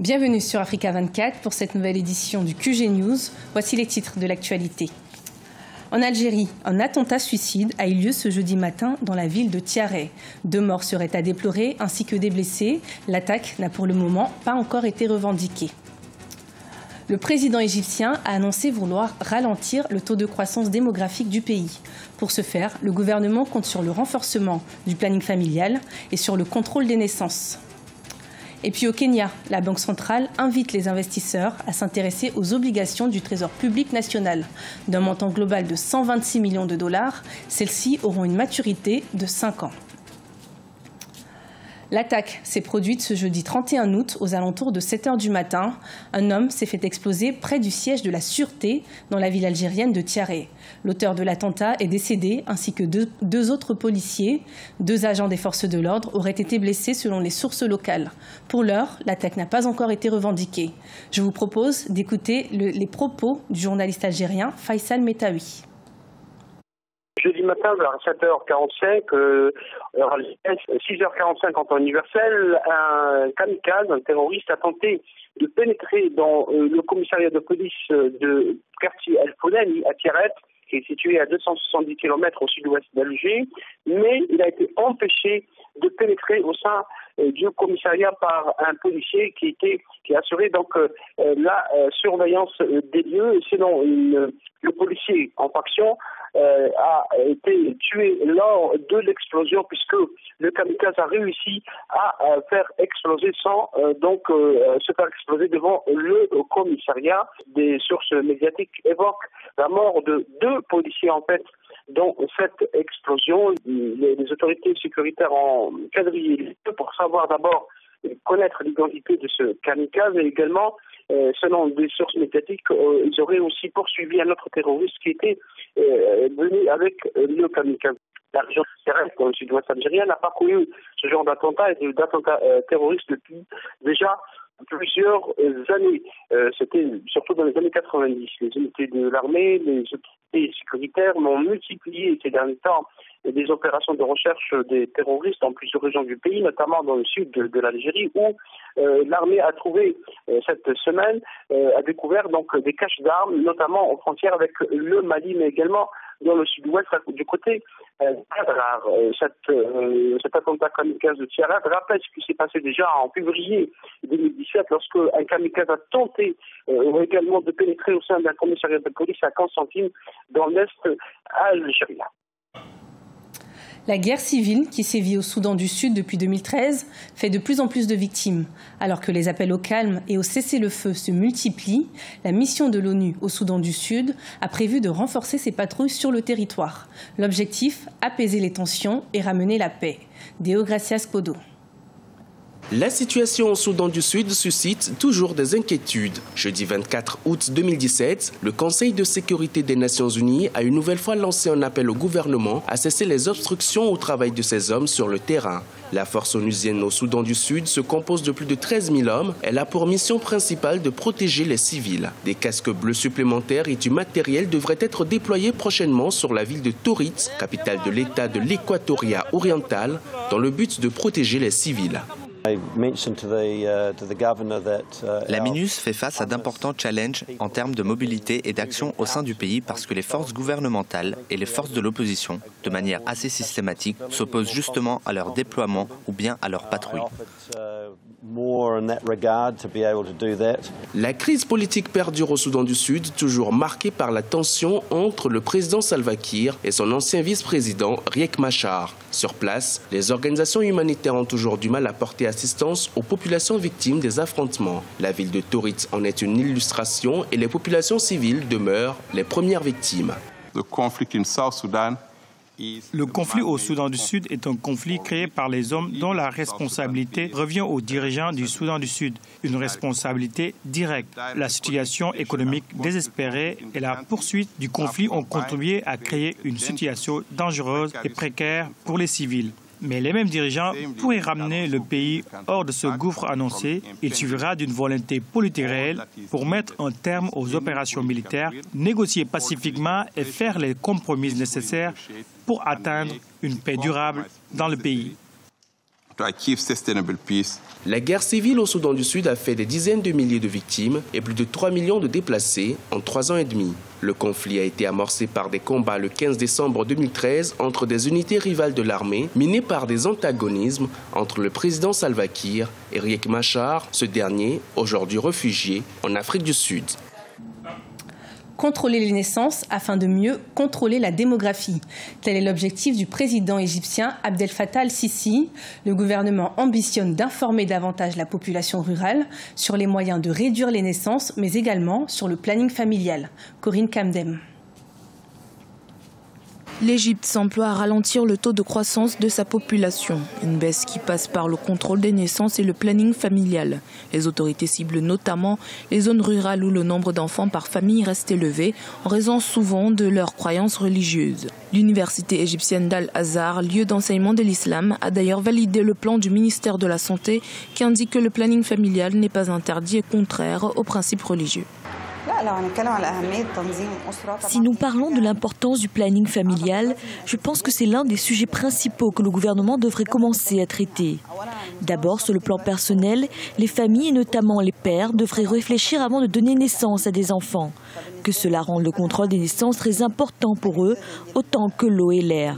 Bienvenue sur Africa 24 pour cette nouvelle édition du QG News. Voici les titres de l'actualité. En Algérie, un attentat suicide a eu lieu ce jeudi matin dans la ville de Tiaret. 2 morts seraient à déplorer ainsi que des blessés. L'attaque n'a pour le moment pas encore été revendiquée. Le président égyptien a annoncé vouloir ralentir le taux de croissance démographique du pays. Pour ce faire, le gouvernement compte sur le renforcement du planning familial et sur le contrôle des naissances. Et puis au Kenya, la Banque centrale invite les investisseurs à s'intéresser aux obligations du Trésor public national. D'un montant global de 126 millions de dollars, celles-ci auront une maturité de 5 ans. L'attaque s'est produite ce jeudi 31 août aux alentours de 7 h du matin. Un homme s'est fait exploser près du siège de la Sûreté dans la ville algérienne de Tiaret. L'auteur de l'attentat est décédé ainsi que deux autres policiers. 2 agents des forces de l'ordre auraient été blessés selon les sources locales. Pour l'heure, l'attaque n'a pas encore été revendiquée. Je vous propose d'écouter les propos du journaliste algérien Faisal Metaoui. Jeudi matin vers 7h45, heure algérienne, 6h45 en temps universel, un kamikaze, un terroriste, a tenté de pénétrer dans le commissariat de police de quartier El Founani à Tiaret, qui est situé à 270 km au sud-ouest d'Alger, mais il a été empêché de pénétrer au sein du commissariat par un policier qui assurait donc la surveillance des lieux. Selon le policier en faction, a été tué lors de l'explosion puisque le kamikaze a réussi à faire exploser sans se faire exploser devant le commissariat. Des sources médiatiques évoquent la mort de 2 policiers en fait dans cette explosion. Les autorités sécuritaires ont quadrillé pour savoir d'abord connaître l'identité de ce kamikaze et également, selon des sources médiatiques, ils auraient aussi poursuivi un autre terroriste qui était venu avec le kamikaze. La région dans le sud-ouest algérien n'a pas connu ce genre d'attentat et d'attentats terroristes depuis déjà plusieurs années. C'était surtout dans les années 90. Les unités de l'armée, les autorités sécuritaires m'ont multiplié ces derniers temps des opérations de recherche des terroristes dans plusieurs régions du pays, notamment dans le sud de l'Algérie, où l'armée a trouvé cette semaine, a découvert donc des caches d'armes, notamment aux frontières avec le Mali, mais également dans le sud-ouest, du côté cet attentat kamikaze de Tiaret rappelle ce qui s'est passé déjà en février 2017 lorsque un kamikaze a tenté également de pénétrer au sein d'un commissariat de police à Constantine dans l'est algérien. La guerre civile qui sévit au Soudan du Sud depuis 2013 fait de plus en plus de victimes. Alors que les appels au calme et au cessez-le-feu se multiplient, la mission de l'ONU au Soudan du Sud a prévu de renforcer ses patrouilles sur le territoire. L'objectif, apaiser les tensions et ramener la paix. Deo Gracias Kodo. La situation au Soudan du Sud suscite toujours des inquiétudes. Jeudi 24 août 2017, le Conseil de sécurité des Nations Unies a une nouvelle fois lancé un appel au gouvernement à cesser les obstructions au travail de ses hommes sur le terrain. La force onusienne au Soudan du Sud se compose de plus de 13 000 hommes. Elle a pour mission principale de protéger les civils. Des casques bleus supplémentaires et du matériel devraient être déployés prochainement sur la ville de Torit, capitale de l'État de l'Équatoria oriental, dans le but de protéger les civils. La MINUS fait face à d'importants challenges en termes de mobilité et d'action au sein du pays parce que les forces gouvernementales et les forces de l'opposition, de manière assez systématique, s'opposent justement à leur déploiement ou bien à leur patrouille. La crise politique perdure au Soudan du Sud, toujours marquée par la tension entre le président Salva Kiir et son ancien vice-président Riek Machar. Sur place, les organisations humanitaires ont toujours du mal à porter assistance aux populations victimes des affrontements. La ville de Torit en est une illustration et les populations civiles demeurent les premières victimes. Le conflit au Soudan du Sud est un conflit créé par les hommes dont la responsabilité revient aux dirigeants du Soudan du Sud, une responsabilité directe. La situation économique désespérée et la poursuite du conflit ont contribué à créer une situation dangereuse et précaire pour les civils. Mais les mêmes dirigeants pourraient ramener le pays hors de ce gouffre annoncé. Il suffira d'une volonté politique réelle pour mettre un terme aux opérations militaires, négocier pacifiquement et faire les compromis nécessaires pour atteindre une paix durable dans le pays. La guerre civile au Soudan du Sud a fait des dizaines de milliers de victimes et plus de 3 millions de déplacés en 3 ans et demi. Le conflit a été amorcé par des combats le 15 décembre 2013 entre des unités rivales de l'armée, minées par des antagonismes entre le président Salva Kiir et Riek Machar, ce dernier, aujourd'hui réfugié en Afrique du Sud. Contrôler les naissances afin de mieux contrôler la démographie. Tel est l'objectif du président égyptien Abdel Fattah al-Sisi. Le gouvernement ambitionne d'informer davantage la population rurale sur les moyens de réduire les naissances, mais également sur le planning familial. Corinne Kamdem. L'Égypte s'emploie à ralentir le taux de croissance de sa population, une baisse qui passe par le contrôle des naissances et le planning familial. Les autorités ciblent notamment les zones rurales où le nombre d'enfants par famille reste élevé, en raison souvent de leurs croyances religieuses. L'université égyptienne d'Al-Azhar, lieu d'enseignement de l'islam, a d'ailleurs validé le plan du ministère de la Santé qui indique que le planning familial n'est pas interdit et contraire aux principes religieux. Si nous parlons de l'importance du planning familial, je pense que c'est l'un des sujets principaux que le gouvernement devrait commencer à traiter. D'abord, sur le plan personnel, les familles et notamment les pères devraient réfléchir avant de donner naissance à des enfants. Que cela rende le contrôle des naissances très important pour eux, autant que l'eau et l'air.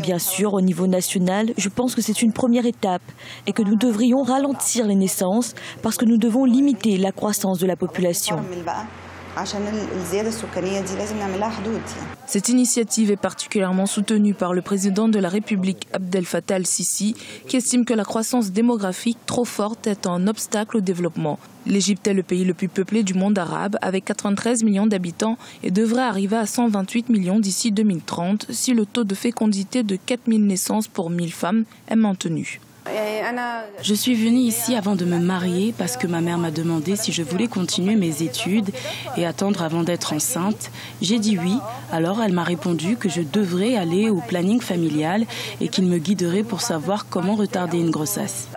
Bien sûr, au niveau national, je pense que c'est une première étape et que nous devrions ralentir les naissances parce que nous devons limiter la croissance de la population. Cette initiative est particulièrement soutenue par le président de la République Abdel Fattah al-Sisi qui estime que la croissance démographique trop forte est un obstacle au développement. L'Égypte est le pays le plus peuplé du monde arabe avec 93 millions d'habitants et devrait arriver à 128 millions d'ici 2030 si le taux de fécondité de 4000 naissances pour 1000 femmes est maintenu. Je suis venue ici avant de me marier parce que ma mère m'a demandé si je voulais continuer mes études et attendre avant d'être enceinte. J'ai dit oui, alors elle m'a répondu que je devrais aller au planning familial et qu'il me guiderait pour savoir comment retarder une grossesse.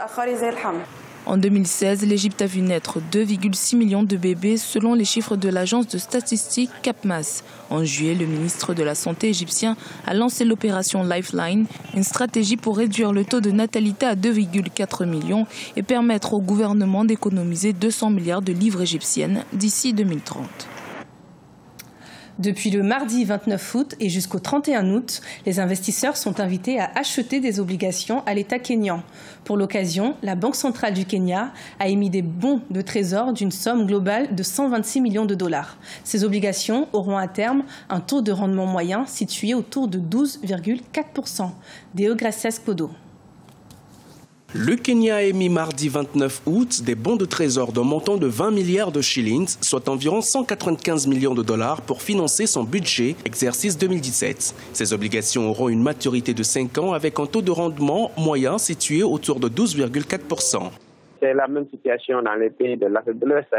En 2016, l'Égypte a vu naître 2,6 millions de bébés selon les chiffres de l'agence de statistiques CAPMAS. En juillet, le ministre de la Santé égyptien a lancé l'opération Lifeline, une stratégie pour réduire le taux de natalité à 2,4 millions et permettre au gouvernement d'économiser 200 milliards de livres égyptiennes d'ici 2030. Depuis le mardi 29 août et jusqu'au 31 août, les investisseurs sont invités à acheter des obligations à l'État kényan. Pour l'occasion, la Banque centrale du Kenya a émis des bons de trésor d'une somme globale de 126 millions de dollars. Ces obligations auront à terme un taux de rendement moyen situé autour de 12,4%. Deo Gracias Podo. Le Kenya a émis mardi 29 août des bons de trésor d'un montant de 20 milliards de shillings, soit environ 195 millions de dollars pour financer son budget exercice 2017. Ces obligations auront une maturité de 5 ans avec un taux de rendement moyen situé autour de 12,4%. C'est la même situation dans les pays de l'Afrique de l'Ouest.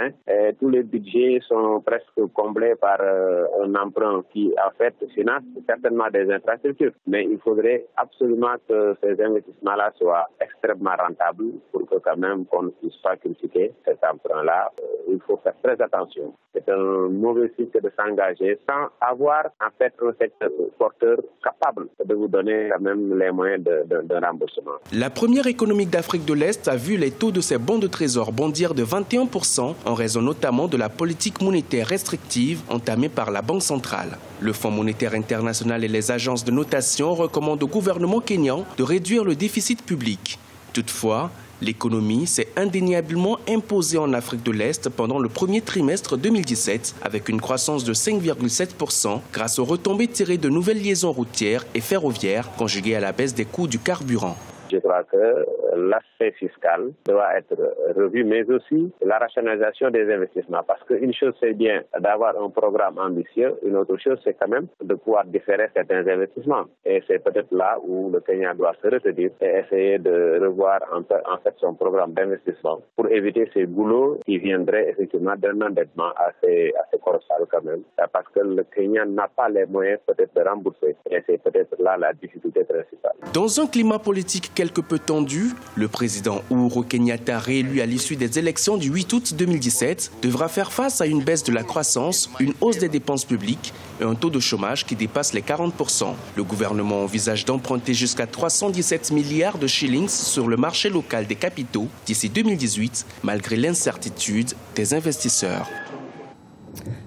Tous les budgets sont presque comblés par un emprunt qui, en fait, finance certainement des infrastructures. Mais il faudrait absolument que ces investissements-là soient extrêmement rentables pour que quand même qu'on ne puisse pas critiquer cet emprunt-là. Il faut faire très attention. C'est un mauvais cycle de s'engager sans avoir, en fait, un secteur porteur capable de vous donner quand même les moyens de remboursement. La première économique d'Afrique de l'Est a vu les taux de ses bons de trésor bondir de 21% en raison notamment de la politique monétaire restrictive entamée par la Banque centrale. Le Fonds monétaire international et les agences de notation recommandent au gouvernement kényan de réduire le déficit public. Toutefois, l'économie s'est indéniablement imposée en Afrique de l'Est pendant le premier trimestre 2017 avec une croissance de 5,7% grâce aux retombées tirées de nouvelles liaisons routières et ferroviaires conjuguées à la baisse des coûts du carburant. Je crois que l'aspect fiscal doit être revu, mais aussi la rationalisation des investissements. Parce qu'une chose, c'est bien d'avoir un programme ambitieux. Une autre chose, c'est quand même de pouvoir différer certains investissements. Et c'est peut-être là où le Kenya doit se retenir et essayer de revoir en fait son programme d'investissement pour éviter ces boulots qui viendraient effectivement d'un endettement assez colossal quand même. Parce que le Kenya n'a pas les moyens peut-être de rembourser. Et c'est peut-être là la difficulté principale. Dans un climat politique quelque peu tendu, le président Uhuru Kenyatta, réélu à l'issue des élections du 8 août 2017, devra faire face à une baisse de la croissance, une hausse des dépenses publiques et un taux de chômage qui dépasse les 40%. Le gouvernement envisage d'emprunter jusqu'à 317 milliards de shillings sur le marché local des capitaux d'ici 2018, malgré l'incertitude des investisseurs.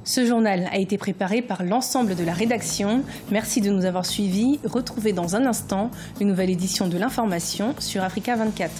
Ce journal a été préparé par l'ensemble de la rédaction. Merci de nous avoir suivis. Retrouvez dans un instant une nouvelle édition de l'information sur Africa 24.